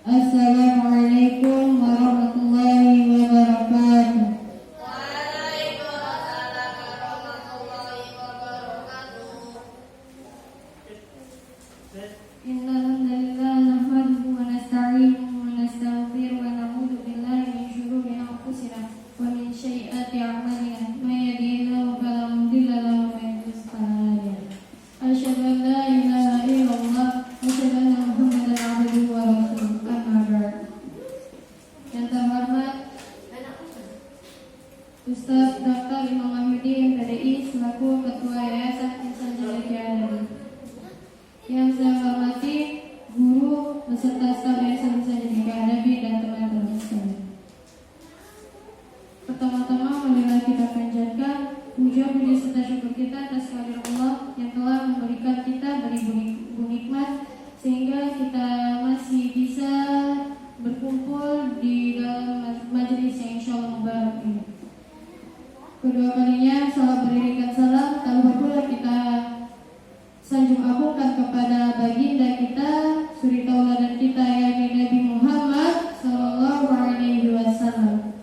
Assalamualaikum warahmatullahi wabarakatuh. Waalaikumsalam warahmatullahi wabarakatuh. Innal hamdalillah nahmaduhu wa nasta'inuhu wa nastaghfiruh wa na'udzu billahi min shururi anfusina wa min sayyiati a'malina. May yahdihillahu fala mudilla lahu wa may yudlil fala hadiya lahu. Asyhadu an la ilaha illallah wa asyhadu anna Muhammadan 'abduhu wa rasuluh. Amma ba'd. Yang terhormat Ustaz Dr. Imam Mahmudi MPDI selaku Ketua Yayasan Insan Jalaki Adabi. Yang saya hormati guru beserta staf Yayasan Insan Jalaki Adabi dan teman-teman sekalian. Pertama-tama marilah kita panjatkan puja puji serta syukur kita atas kehadirat Allah yang telah memberikan kita beribu nikmat sehingga kita masih bisa berkumpul di dalam majelis yang insyaallah mubarak ini. Kedua kalinya salam beriringkan salam, tak lupa pula kita sanjung agungkan kepada baginda kita, suri tauladan kita yakni Nabi Muhammad sallallahu alaihi wasallam.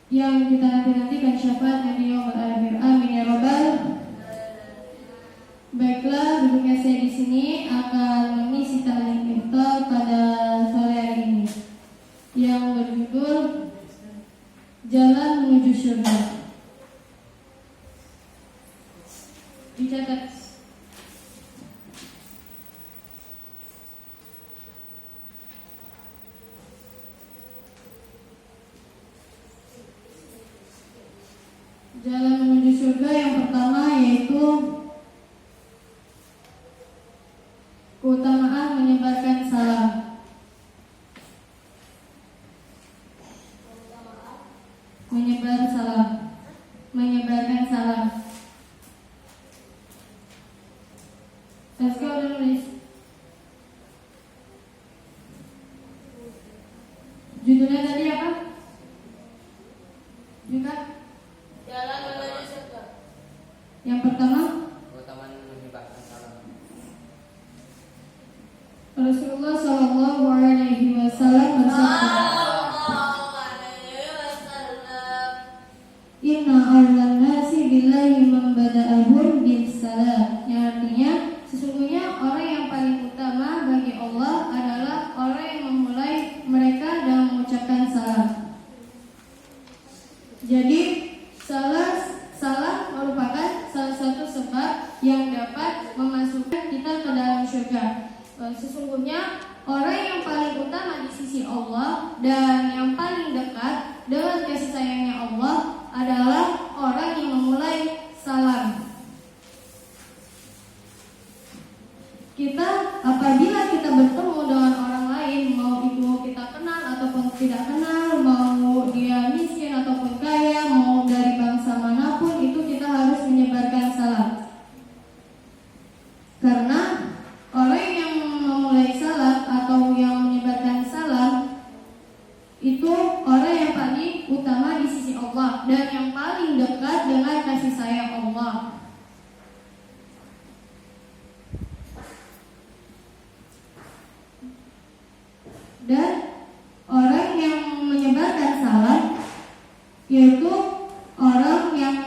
Yang kita nanti-nantikan syafaatnya di yaumul akhir. Amin ya rabbal. Baiklah, duduknya saya di sini akan mengisi ta'lim iftar pada sore hari ini yang berjudul Jalan Menuju Surga. Dicatat. Jalan menuju surga yang pertama yaitu keutamaan menyebarkan salam. Menyebarkan salam. Let's go, udah nulis. Judulnya tadi apa? Juga Jalan menuju surga. yang pertama keutamaan menyebarkan salam. Rasulullah Shallallahu Alaihi Wasallam bersabda, Inna awlan nasi billahi man bada'ahum bis salam. Yang artinya sesungguhnya orang yang paling utama bagi Allah adalah orang yang memulai mereka dengan mengucapkan salam. Jadi salam merupakan salah satu sebab yang dapat memasukkan kita ke dalam surga. Sesungguhnya orang yang paling utama di sisi Allah dan yang paling dekat dengan kasih sayangnya Allah adalah orang yang memulai salam. Apabila kita bertemu dengan orang lain, mau itu kita kenal ataupun tidak kenal, mau dia miskin ataupun kaya, mau dari bangsa manapun, itu kita harus menyebarkan salam. Karena orang yang memulai salam atau yang menyebarkan salam itu orang yang paling utama di sisi Allah dan yang paling dekat dengan kasih sayang Allah. Dan orang yang menyebarkan salam yaitu orang yang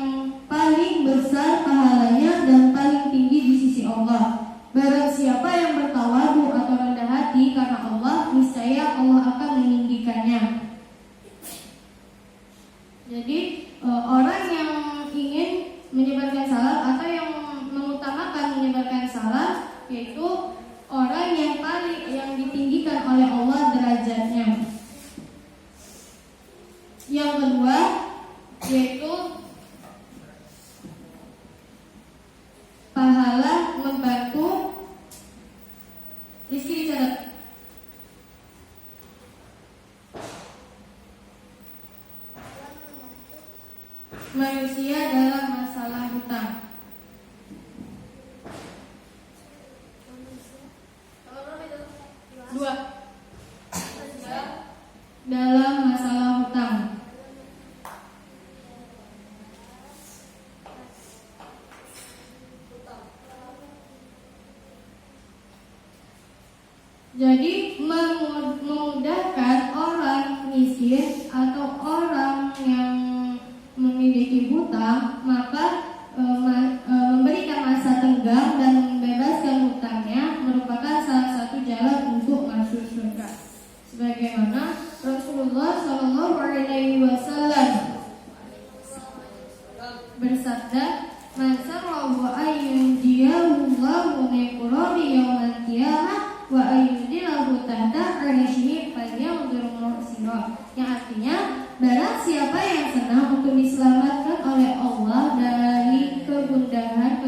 paling besar pahalanya dan paling tinggi di sisi Allah. Barang siapa yang bertawadu atau rendah hati karena Allah, niscaya Allah akan meninggikannya. Jadi orang yang ingin menyebarkan salam atau yang mengutamakan menyebarkan salam yaitu orang yang ditinggikan oleh Allah derajatnya. Yang kedua yaitu pahala membantu Rizky dicatat. Manusia dalam masalah hutang. Dua. Dalam masalah hutang. Jadi memudahkan orang miskin atau orang yang memiliki hutang, maka memberikan masa tenggang dan membebaskan hutangnya merupakan salah satu jalan untuk masuk surga. Sebagaimana Rasulullah Shallallahu Alaihi Wasallam bersabda, "Man sarrahu ayyudiyahullahu min qurabi yawmal qiyamah wa ayyudilahu tahta arsyihi falyanzur mursira." Yang artinya, barang siapa yang senang untuk diselamatkan oleh Allah dari kegundahan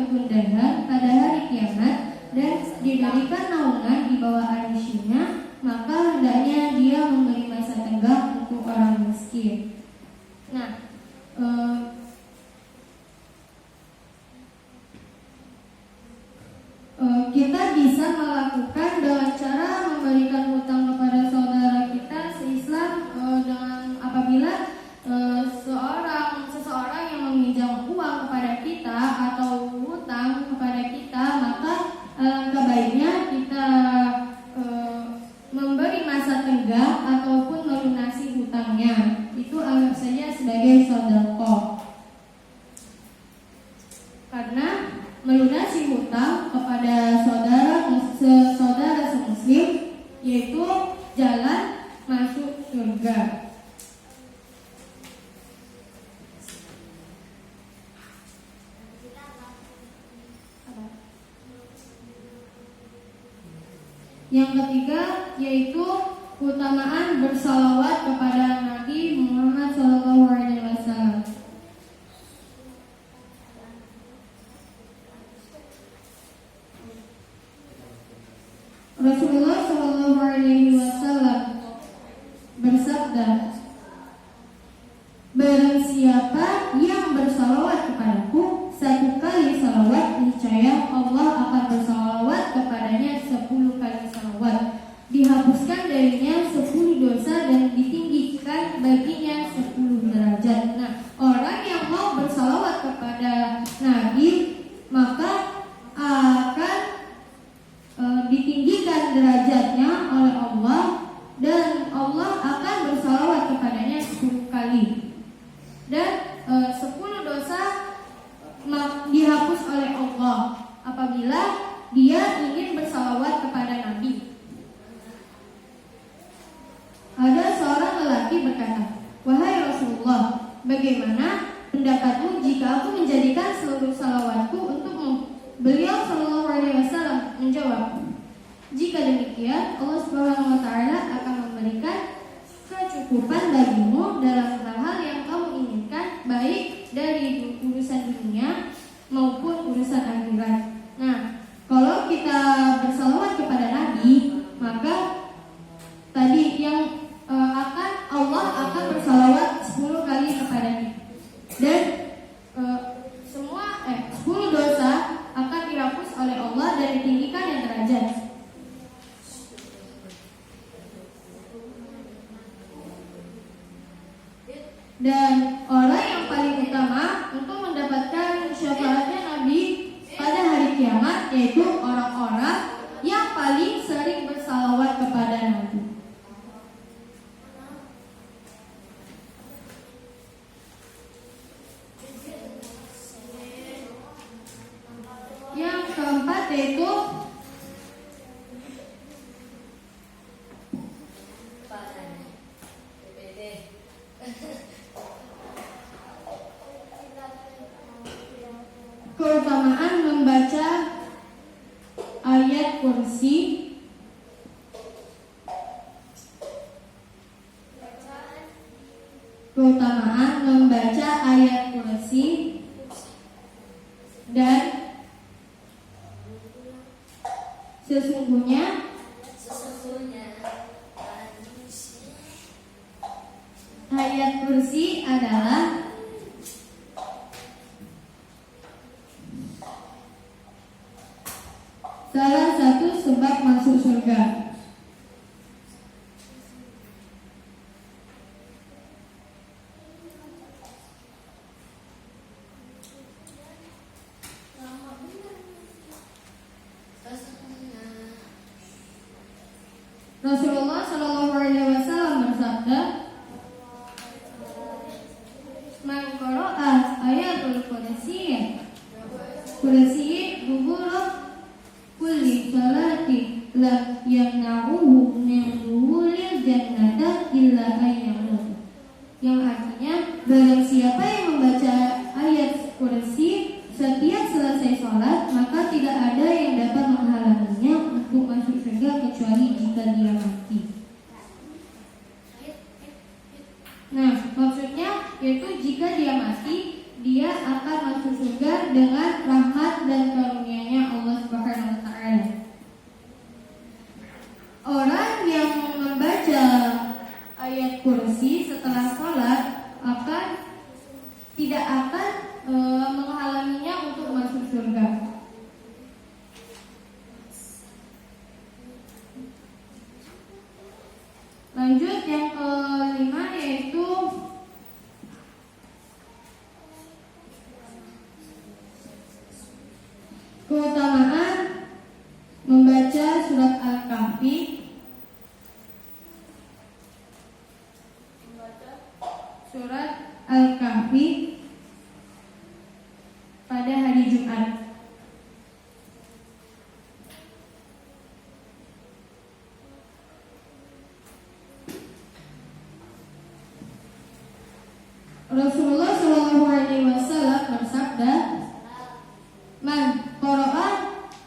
pada hari kiamat dan diberikan naungan di bawah arsy-Nya, maka hendaknya dia memberi masa tenggang untuk orang miskin. Nah, kita bisa melakukan dengan cara memberikan hutang kepada saudara kita se-Islam dengan apabila seseorang yang meminjam uang kepada kita atau hutang kepada kita, maka alangkah baiknya kita memberi masa tenggang ataupun melunasi hutangnya. Itu anggap saja sebagai sedekah. Karena melunasi hutang kepada saudara semuslim yaitu jalan masuk surga. Yang ketiga yaitu keutamaan bersalawat kepada Nabi Muhammad SAW. Rasulullah SAW bersabda, "Barang siapa yang bersalawat kepadaku 1 kali salawat, niscaya Allah akan bersalawat kepadanya 10 kali salawat. Dihapuskan darinya 10 dosa dan ditinggikan baginya 10 derajat." Nah, orang yang mau bersalawat kepada Nabi maka akan ditinggikan derajatnya oleh Allah dan Allah akan bersalawat kepadanya 10 kali. Dan 10 dosa dihapus oleh Allah apabila dia ingin bersalawat kepada Nabi. Ada seorang lelaki berkata, "Wahai Rasulullah, bagaimana pendapatmu jika aku menjadikan seluruh salawatku untukmu?" Beliau Shallallahu Alaihi Wasallam menjawab, "Jika demikian, Allah Subhanahu Wa Taala akan memberikan kecukupan bagimu dalam hal-hal yang kamu inginkan, baik dari urusan dunia maupun urusan akhirat." Nah, kalau kita bersalawat kepada Nabi, maka tadi yang Allah akan bersalawat 10 kali kepada kita, dan 10 dosa akan dihapus oleh Allah dan ditinggikan yang derajat. Dan orang yang paling utama untuk mendapatkan syafaatnya Nabi pada hari kiamat yaitu orang-orang yang paling sering bersalawat kepada Nabi. Yang keempat yaitu keutamaan membaca ayat kursi. Keutamaan membaca ayat kursi dan sesungguhnya ayat kursi adalah salah satu sebab masuk surga. Rasulullah Shallallahu Alaihi Wasallam bersabda, "Man qara'a ayatul kursi dubura kulli salati lam yamna'uhu min dukhulil jannata illa ayyamut." Yang artinya, barang siapa yang membaca ayat kursi setiap selesai sholat, maka tidak ada yang dapat menghalanginya untuk masuk surga kecuali jika dia mati. Nah, maksudnya yaitu jika dia mati, dia akan masuk surga dengan rahmat dan karunia-Nya Allah Subhanahu wa taala. Orang yang membaca ayat kursi setelah sholat tidak akan menghalanginya untuk masuk surga. Lanjut yang kelima, yaitu keutamaan membaca surat Al-Kahfi. Surat Al-Kahfi pada hari Jumat. Rasulullah Shallallahu Alaihi Wasallam bersabda, "Man qara'a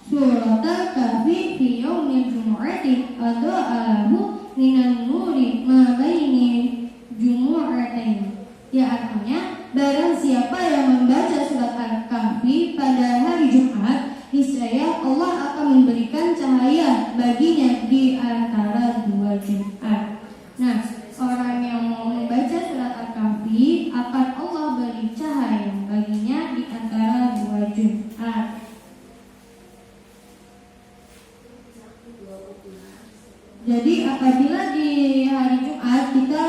surat Al-Kahfi fi yaumil jumu'ati adha'ahu minan nuri ma baini jumu'atain." Ya, artinya, barang siapa yang membaca surat Al-Kahfi pada hari Jumat, niscaya Allah akan memberikan cahaya baginya di antara dua Jumat. Nah, orang yang mau membaca surat Al-Kahfi akan Allah beri cahaya baginya di antara dua Jumat. Jadi apabila di hari Jumat kita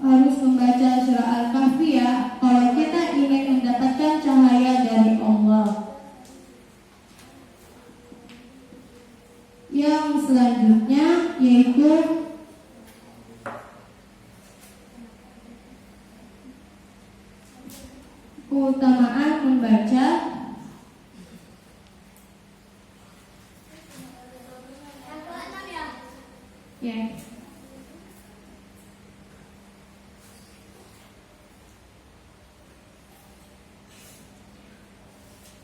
harus membaca surah Al-Kahfi, ya, kalau kita ingin mendapatkan cahaya dari Allah. Yang selanjutnya yaitu keutamaan membaca ya.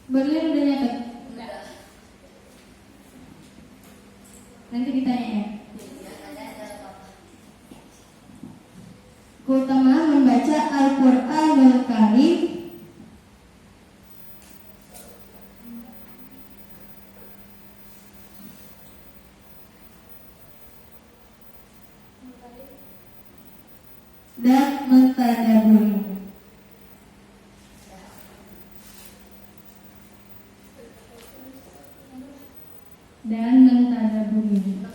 Berlin udah nyatet? Nanti ditanya ya. Keutamaan membaca Al-Qur'anul Karim dan mentadabburinya.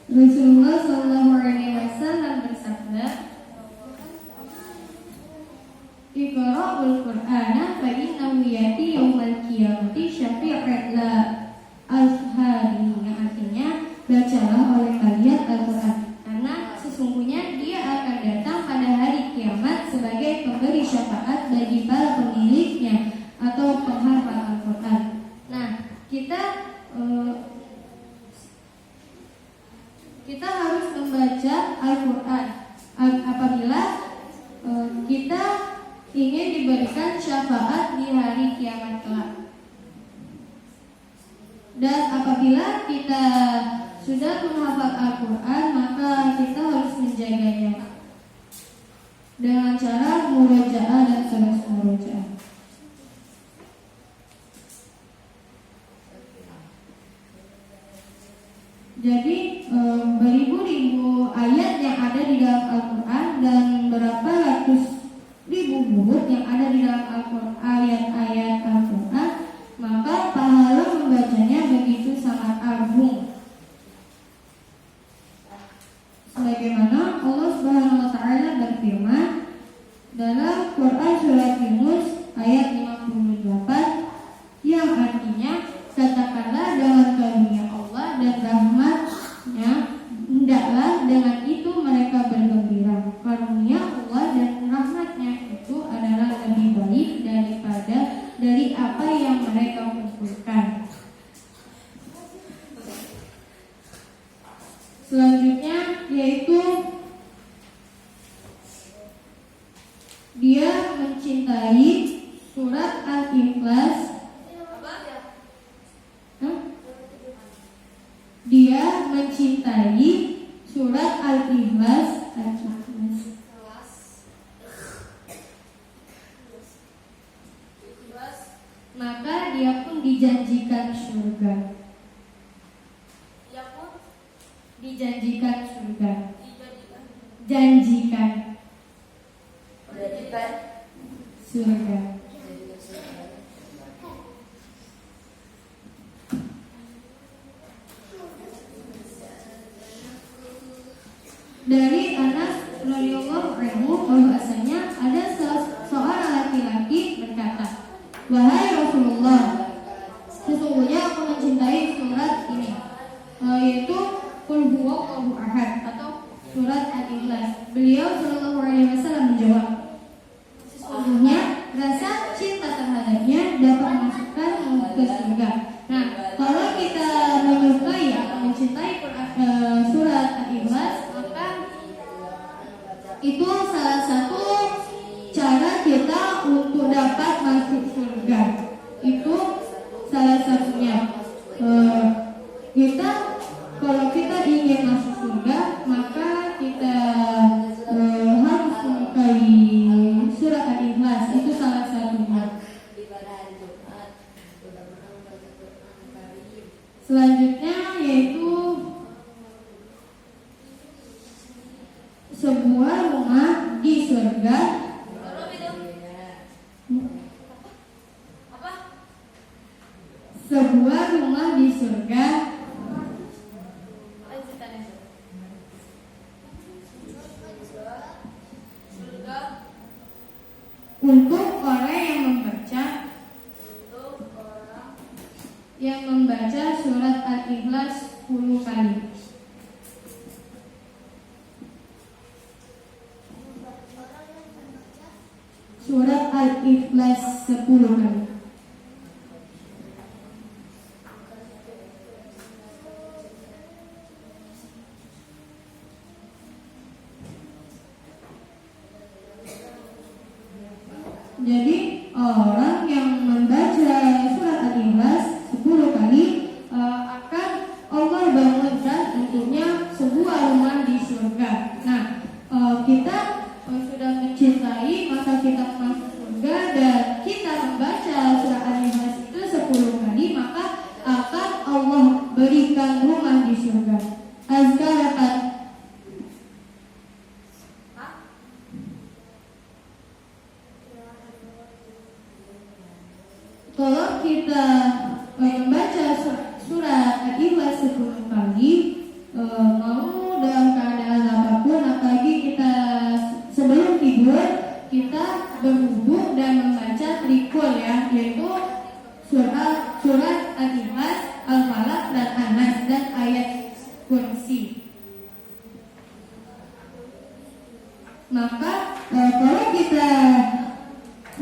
Rasulullah Shallallahu Alaihi Wasallam bersabda, "Iqra'ul Qur'ana fa innahu ya'ti yaumal qiyamati syafi'an la ashari." Yang artinya, bacalah oleh kalian Al-Qur'an, karena sesungguhnya dia akan datang pada hari kiamat sebagai pemberi syafaat bagi para pemiliknya atau penghafal Al-Qur'an. Nah, kita harus membaca Al-Qur'an apabila kita ingin diberikan syafaat di hari kiamat kelak. Dan apabila kita sudah menghafal Al-Qur'an, maka kita harus menjaganya dengan cara murojaah dan terus murojaah. Jadi beribu-ribu ayat yang ada di dalam Al-Quran dan berapa ratus ribu buku yang ada di dalam Al-Quran, ayat-ayat Al-Quran, maka pahala membacanya begitu sangat agung. Sebagaimana Allah Subhanahu wa taala berfirman dalam Quran surat Yunus ayat 52. dari apa yang mereka kumpulkan. Selanjutnya yaitu dia mencintai surat Al-Ikhlas. Dia mencintai surat Al-Ikhlas. Maka dia pun dijanjikan surga. Dijanjikan surga. Janjikan surga. Dari Anas radhiyallahu anhu bahwasanya ada seorang laki-laki berkata, "Wahai Rasulullah, sesungguhnya aku mencintai surat ini, yaitu Qul huwallahu ahad atau surat Al-Ikhlas." Beliau sallallahu alaihi wasallam menjawab, "Sesungguhnya rasa cinta terhadapnya dapat memasukkanmu ke surga." Nah, kalau kita menyukai atau mencintai surat Al-Ikhlas, maka itu salah satu cara kita untuk dapat masuk surga. Itu salah satunya. Kalau kita ingin masuk surga, maka kita harus menyukai surat Al-Ikhlas. Itu salah satunya. Selanjutnya yaitu sebuah rumah di surga. Sebuah rumah di surga untuk orang yang membaca surat Al-Ikhlas 10 kali. Surat Al-Ikhlas 10 kali. Jadi orang yang membaca surat Al-Ikhlas 10 kali akan Allah bangunkan untuknya sebuah rumah di surga. Nah, kita sudah mencintai, maka kita masuk surga, dan kita membaca surat Al-Ikhlas itu 10 kali, maka akan Allah berikan rumah di surga. Azkarakat. Kalau kita membaca surat Al-Ikhlas 10 kali, mau dalam keadaan apapun, apalagi kita sebelum tidur, kita berwudu dan membaca trikul ya, yaitu surat Al-Ikhlas, Al-Falaq dan An-Nas dan ayat kursi. Maka kalau kita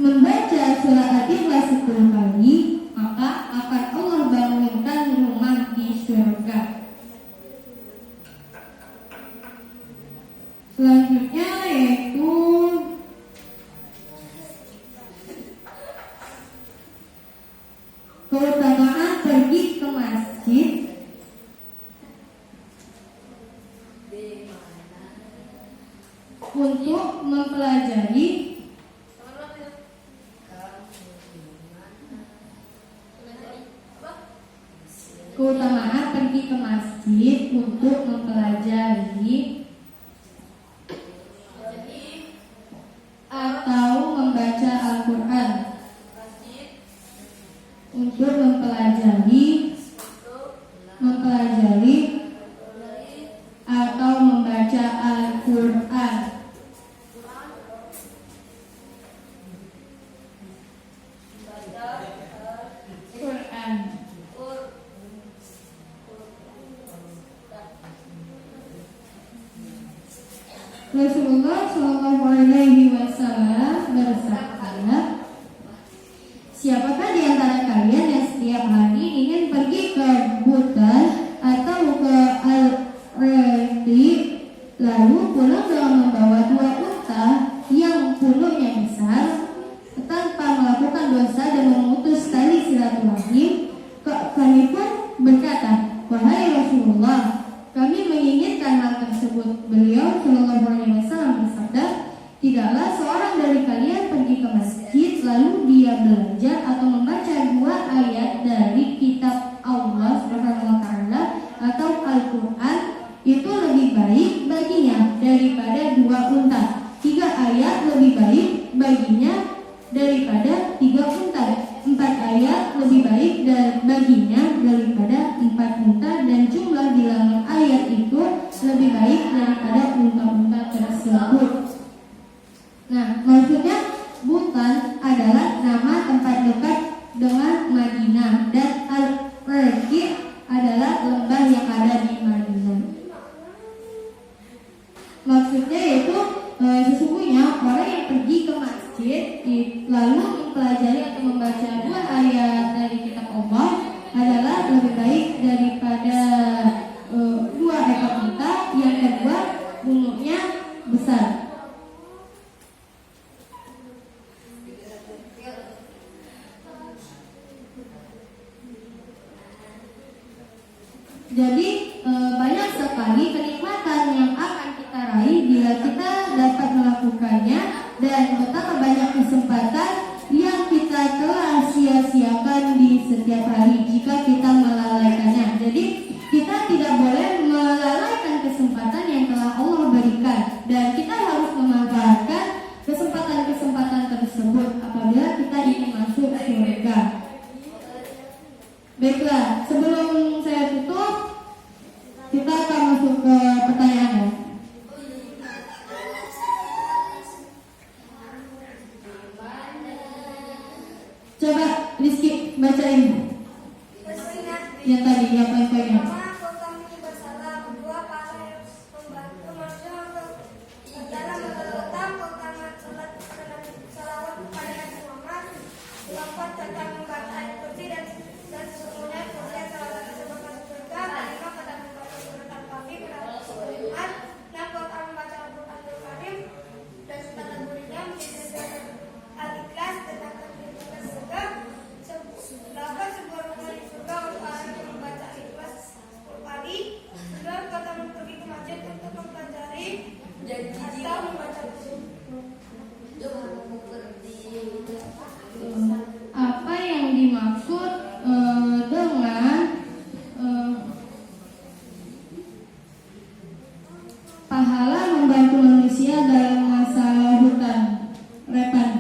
membaca surat Al-Ikhlas 10 kali, maka akan Allah bangunkan rumah di surga. Selanjutnya yaitu keutamaan pergi ke masjid untuk mempelajari keutamaan pergi ke masjid untuk mempelajari atau membaca Al-Quran, untuk mempelajari atau membaca Al-Quran. Rasulullah Shallallahu Alaihi Wasallam bersabda, Siapakah di antara kalian yang setiap hari ingin pergi ke Butan atau ke Al-Redi lalu pulang dengan membawa 2 unta yang punuknya besar tanpa melakukan dosa dan memutus tali silaturahim? Kami pun berkata, wahai Rasulullah, kami menginginkan hal tersebut. Beliau Shallallahu Alaihi Wasallam bersabda, tidaklah seorang dari kalian pergi ke masjid lalu dia belajar atau membaca 2 ayat dari kitab Allah Subhanahu Wa Taala atau Al-Quran, itu lebih baik baginya daripada 2 unta. 3 ayat lebih baik baginya daripada 3 unta. 4 ayat lebih baik baginya daripada 4 unta, dan jumlah bilangan ayat itu lebih baik daripada unta-unta tersebut. Nah, maksudnya Butan adalah nama tempat dekat dengan Madinah, dan Al-Raqi adalah lembah yang ada di Madinah. Maksudnya yaitu sesungguhnya orang yang pergi ke masjid lalu mempelajari atau membaca 2 ayat dari kitab Allah adalah lebih baik daripada 2 ekor unta yang kedua punuknya besar. Jadi banyak sekali kenikmatan yang akan kita raih bila kita dapat melakukannya, dan betapa banyak kesempatan yang kita telah sia-siakan di setiap hari jika kita melalaikannya. Jadi kita tidak boleh melalaikan kesempatan yang telah Allah berikan, dan kita harus memanfaatkan kesempatan-kesempatan tersebut apabila kita ingin masuk surga. Baiklah, sebelum saya tutup, kita akan masuk ke pertanyaan. Coba Rizky bacain yang tadi, yang poin-poinnya. Apa yang dimaksud dengan pahala membantu manusia dalam masalah hutan? Repan,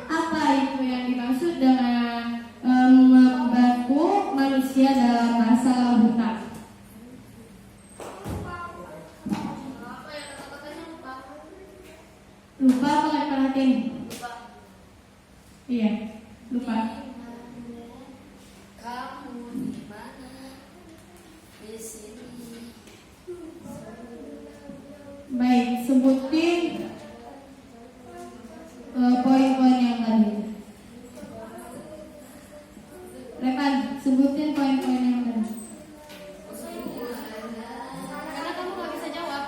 apa itu yang dimaksud dengan membantu manusia dalam masalah hutan? Lupa apa nggak perhatiin? Iya, lupa. Kamu di mana? Di sini. Baik, sebutin poin-poin yang tadi. Rekan, sebutin poin-poin yang tadi. Karena kamu nggak bisa jawab.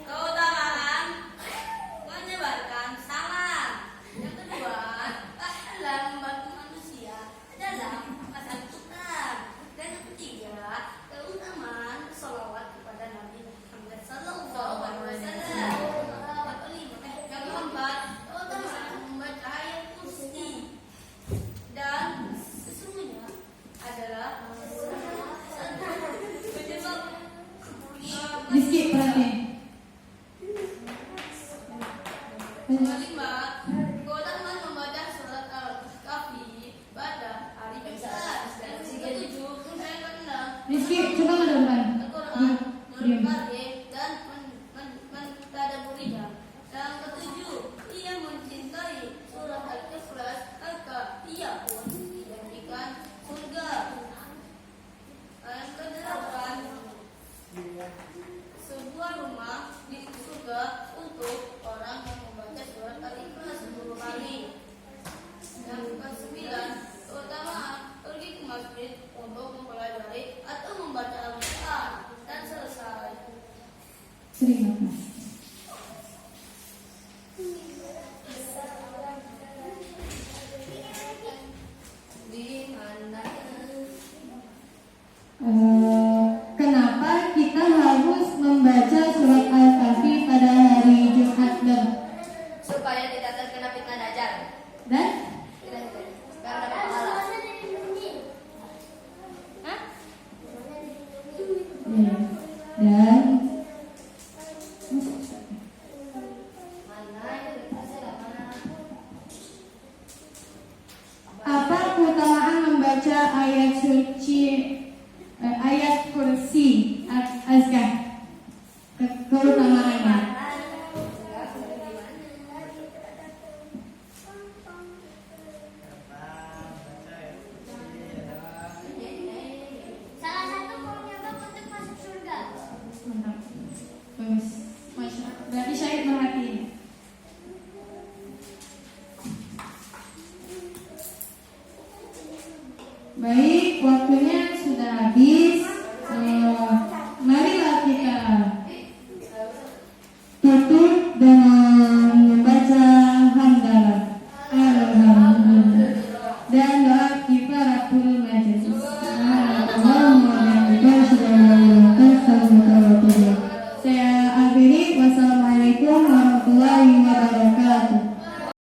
Keutamaan menyebarkan salam. Yang kedua, pahala membantu manusia dalam masalah hutan. Dan yang ketiga, keutamaan sholawat kepada Nabi Muhammad Sallallahu Alaihi Wasallam. Yang keempat, keutamaan membaca ayat kursi. Dan sesungguhnya adalah Baik, waktunya sudah habis.